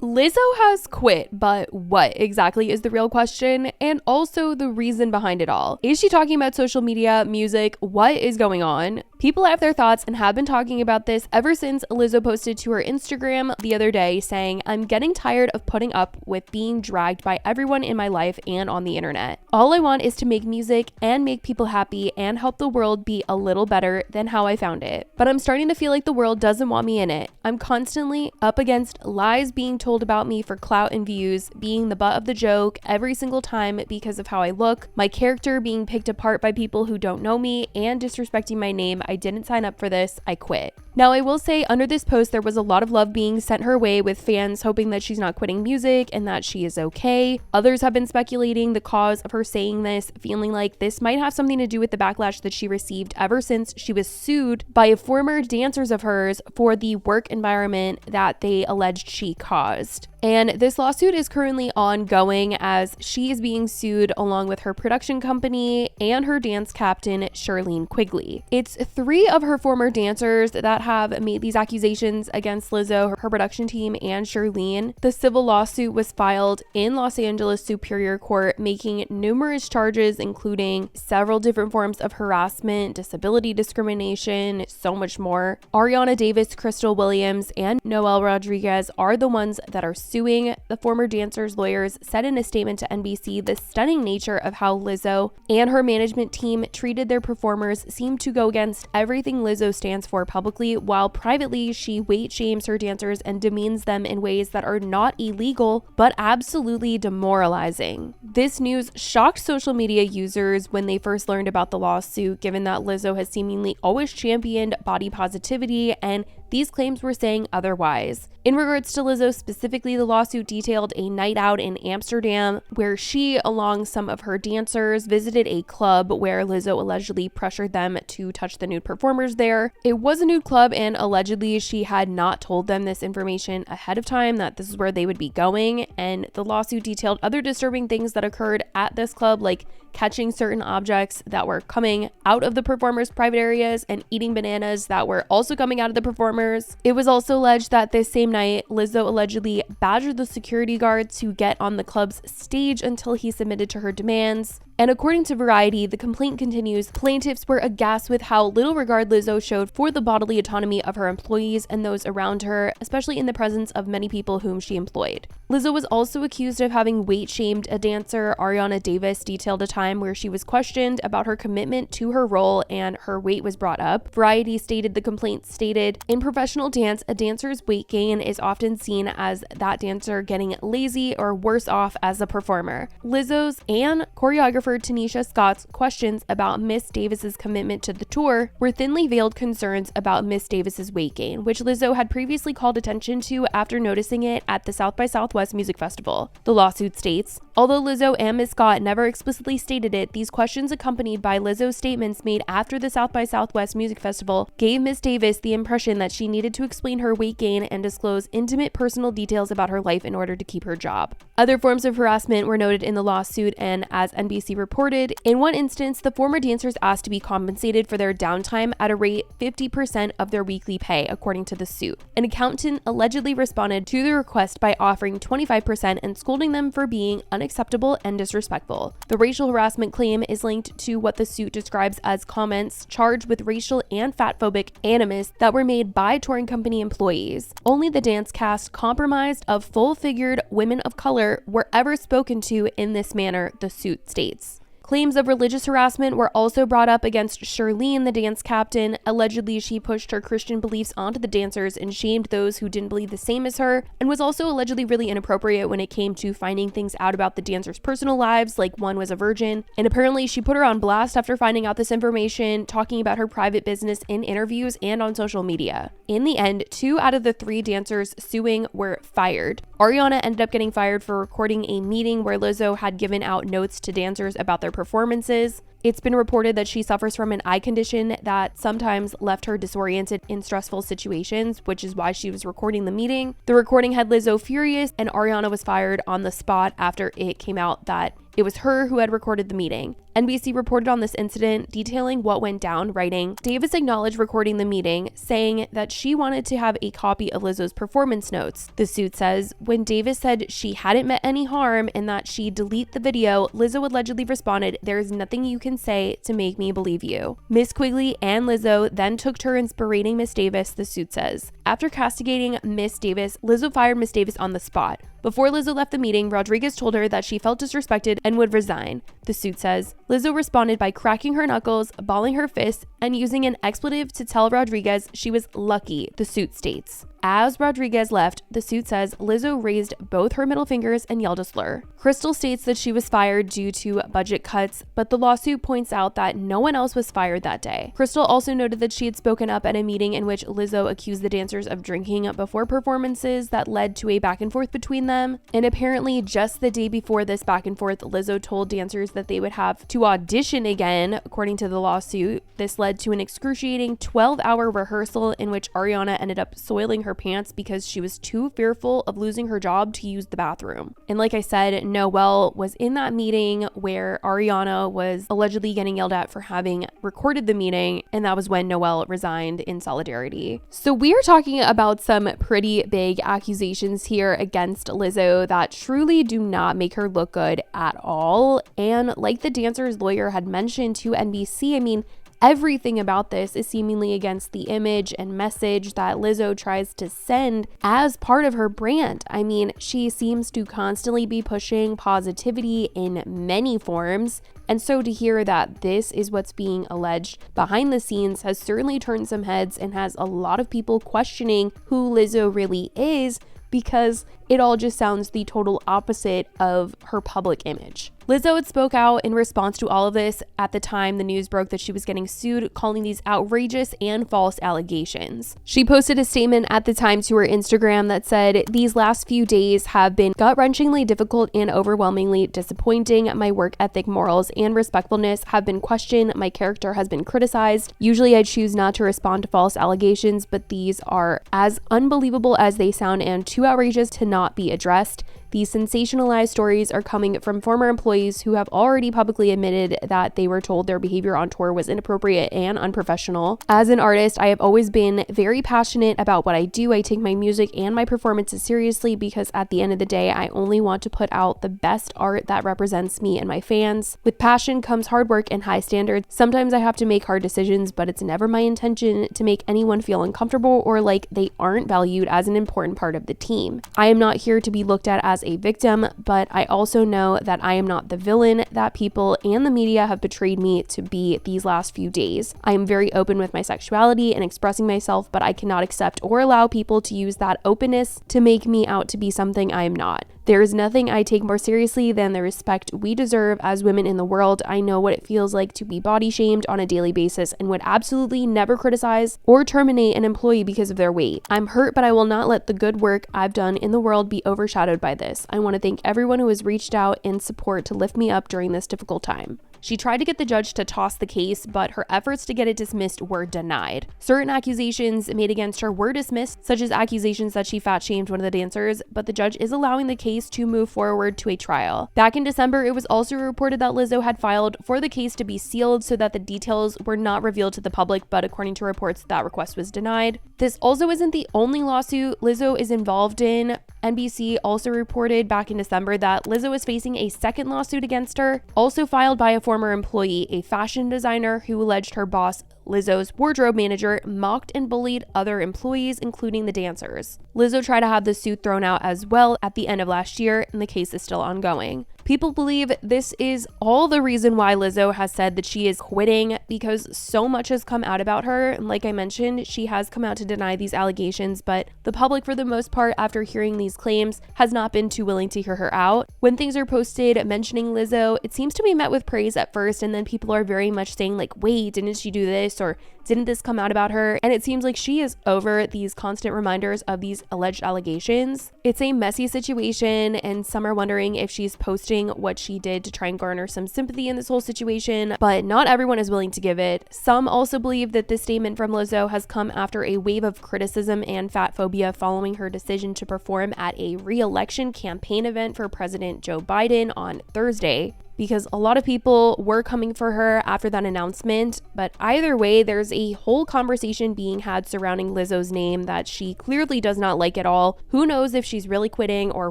Lizzo has quit, but what exactly is the real question? And also the reason behind it all. Is she talking about social media, music? What is going on? People have their thoughts and have been talking about this ever since Lizzo posted to her Instagram the other day saying, "I'm getting tired of putting up with being dragged by everyone in my life and on the internet. All I want is to make music and make people happy and help the world be a little better than how I found it. But I'm starting to feel like the world doesn't want me in it. I'm constantly up against lies being told about me for clout and views, being the butt of the joke every single time because of how I look, my character being picked apart by people who don't know me, and disrespecting my name. I didn't sign up for this. I quit." Now, I will say under this post, there was a lot of love being sent her way with fans hoping that she's not quitting music and that she is okay. Others have been speculating the cause of her saying this, feeling like this might have something to do with the backlash that she received ever since she was sued by former dancers of hers for the work environment that they alleged she caused. And this lawsuit is currently ongoing as she is being sued along with her production company and her dance captain, Charlene Quigley. It's 3 of her former dancers that have made these accusations against Lizzo, her production team, and Charlene. The civil lawsuit was filed in Los Angeles Superior Court, making numerous charges, including several different forms of harassment, disability discrimination, so much more. Ariana Davis, Crystal Williams, and Noel Rodriguez are the ones that are suing. The former dancers' lawyers said in a statement to NBC the stunning nature of how Lizzo and her management team treated their performers seemed to go against everything Lizzo stands for publicly, while privately she weight shames her dancers and demeans them in ways that are not illegal but absolutely demoralizing. This news shocked social media users when they first learned about the lawsuit, given that Lizzo has seemingly always championed body positivity, and these claims were saying otherwise. In regards to Lizzo specifically, the lawsuit detailed a night out in Amsterdam where she, along some of her dancers, visited a club where Lizzo allegedly pressured them to touch the nude performers there. It was a nude club, and allegedly she had not told them this information ahead of time, that this is where they would be going. And the lawsuit detailed other disturbing things that occurred at this club, like catching certain objects that were coming out of the performers' private areas and eating bananas that were also coming out of the performers. It was also alleged that this same night, Lizzo allegedly badgered the security guard to get on the club's stage until he submitted to her demands. And according to Variety, the complaint continues, plaintiffs were aghast with how little regard Lizzo showed for the bodily autonomy of her employees and those around her, especially in the presence of many people whom she employed. Lizzo was also accused of having weight shamed a dancer. Ariana Davis detailed a time where she was questioned about her commitment to her role and her weight was brought up. Variety stated the complaint stated, "In professional dance, a dancer's weight gain is often seen as that dancer getting lazy or worse off as a performer." Lizzo's and choreographer Tanisha Scott's questions about Miss Davis's commitment to the tour were thinly veiled concerns about Miss Davis's weight gain, which Lizzo had previously called attention to after noticing it at the South by Southwest Music Festival. The lawsuit states, although Lizzo and Miss Scott never explicitly stated it, these questions, accompanied by Lizzo's statements made after the South by Southwest Music Festival, gave Miss Davis the impression that she needed to explain her weight gain and disclose intimate personal details about her life in order to keep her job. Other forms of harassment were noted in the lawsuit, and as NBC reported, in one instance, the former dancers asked to be compensated for their downtime at a rate 50% of their weekly pay, according to the suit. An accountant allegedly responded to the request by offering 25% and scolding them for being unacceptable and disrespectful. The racial harassment claim is linked to what the suit describes as comments charged with racial and fatphobic animus that were made by touring company employees. Only the dance cast, comprised of full-figured women of color, were ever spoken to in this manner, the suit states. Claims of religious harassment were also brought up against Charlene, the dance captain. Allegedly, she pushed her Christian beliefs onto the dancers and shamed those who didn't believe the same as her, and was also allegedly really inappropriate when it came to finding things out about the dancers' personal lives, like one was a virgin. And apparently, she put her on blast after finding out this information, talking about her private business in interviews and on social media. In the end, 2 out of the 3 dancers suing were fired. Ariana ended up getting fired for recording a meeting where Lizzo had given out notes to dancers about their performances. It's been reported that she suffers from an eye condition that sometimes left her disoriented in stressful situations, which is why she was recording the meeting. The recording had Lizzo furious, and Ariana was fired on the spot after it came out that it was her who had recorded the meeting. NBC reported on this incident, detailing what went down, writing, Davis acknowledged recording the meeting, saying that she wanted to have a copy of Lizzo's performance notes. The suit says, when Davis said she hadn't met any harm and that she'd delete the video, Lizzo allegedly responded, "There's nothing you can say to make me believe you." Miss Quigley and Lizzo then took turns berating Miss Davis, the suit says. After castigating Miss Davis, Lizzo fired Miss Davis on the spot. Before Lizzo left the meeting, Rodriguez told her that she felt disrespected and would resign. The suit says, Lizzo responded by cracking her knuckles, balling her fists, and using an expletive to tell Rodriguez she was lucky, the suit states. As Rodriguez left, the suit says Lizzo raised both her middle fingers and yelled a slur. Crystal states that she was fired due to budget cuts, but the lawsuit points out that no one else was fired that day. Crystal also noted that she had spoken up at a meeting in which Lizzo accused the dancers of drinking before performances that led to a back and forth between them. And apparently just the day before this back and forth, Lizzo told dancers that they would have to audition again, according to the lawsuit. This led to an excruciating 12-hour rehearsal in which Ariana ended up soiling her pants because she was too fearful of losing her job to use the bathroom. And like I said, Noelle was in that meeting where Ariana was allegedly getting yelled at for having recorded the meeting, and that was when Noelle resigned in solidarity. So we are talking about some pretty big accusations here against Lizzo that truly do not make her look good at all. And like the dancer's lawyer had mentioned to NBC, I mean, everything about this is seemingly against the image and message that Lizzo tries to send as part of her brand. I mean, she seems to constantly be pushing positivity in many forms. And so to hear that this is what's being alleged behind the scenes has certainly turned some heads and has a lot of people questioning who Lizzo really is, because it all just sounds the total opposite of her public image. Lizzo had spoke out in response to all of this at the time the news broke that she was getting sued, calling these outrageous and false allegations. She posted a statement at the time to her Instagram that said, "These last few days have been gut-wrenchingly difficult and overwhelmingly disappointing. My work ethic, morals, and respectfulness have been questioned. My character has been criticized. Usually I choose not to respond to false allegations, but these are as unbelievable as they sound and too outrageous to not be addressed. These sensationalized stories are coming from former employees who have already publicly admitted that they were told their behavior on tour was inappropriate and unprofessional. As an artist, I have always been very passionate about what I do. I take my music and my performances seriously because at the end of the day, I only want to put out the best art that represents me and my fans. With passion comes hard work and high standards. Sometimes I have to make hard decisions, but it's never my intention to make anyone feel uncomfortable or like they aren't valued as an important part of the team. I am not here to be looked at as a victim, but I also know that I am not the villain that people and the media have portrayed me to be these last few days. I am very open with my sexuality and expressing myself, but I cannot accept or allow people to use that openness to make me out to be something I am not. There is nothing I take more seriously than the respect we deserve as women in the world. I know what it feels like to be body shamed on a daily basis and would absolutely never criticize or terminate an employee because of their weight. I'm hurt, but I will not let the good work I've done in the world be overshadowed by this. I want to thank everyone who has reached out in support to lift me up during this difficult time." She tried to get the judge to toss the case, but her efforts to get it dismissed were denied. Certain accusations made against her were dismissed, such as accusations that she fat-shamed one of the dancers, but the judge is allowing the case to move forward to a trial. Back in December, it was also reported that Lizzo had filed for the case to be sealed so that the details were not revealed to the public, but according to reports, that request was denied. This also isn't the only lawsuit Lizzo is involved in. NBC also reported back in December that Lizzo is facing a second lawsuit against her, also filed by a former employee, a fashion designer who alleged her boss, Lizzo's wardrobe manager, mocked and bullied other employees, including the dancers. Lizzo tried to have the suit thrown out as well at the end of last year, and the case is still ongoing. People believe this is all the reason why Lizzo has said that she is quitting, because so much has come out about her. And like I mentioned, she has come out to deny these allegations, but the public, for the most part, after hearing these claims, has not been too willing to hear her out. When things are posted mentioning Lizzo, it seems to be met with praise at first, and then people are very much saying like, wait, didn't she do this? Or didn't this come out about her? And it seems like she is over these constant reminders of these alleged allegations. It's a messy situation, and some are wondering if she's posting what she did to try and garner some sympathy in this whole situation, but not everyone is willing to give it. Some also believe that this statement from Lizzo has come after a wave of criticism and fat phobia following her decision to perform at a re-election campaign event for President Joe Biden on Thursday. because a lot of people were coming for her after that announcement. But either way, there's a whole conversation being had surrounding Lizzo's name that she clearly does not like at all. Who knows if she's really quitting or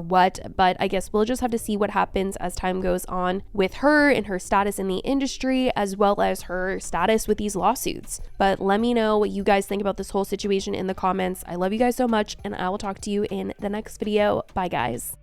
what, but I guess we'll just have to see what happens as time goes on with her and her status in the industry, as well as her status with these lawsuits. But let me know what you guys think about this whole situation in the comments. I love you guys so much, and I will talk to you in the next video. Bye, guys.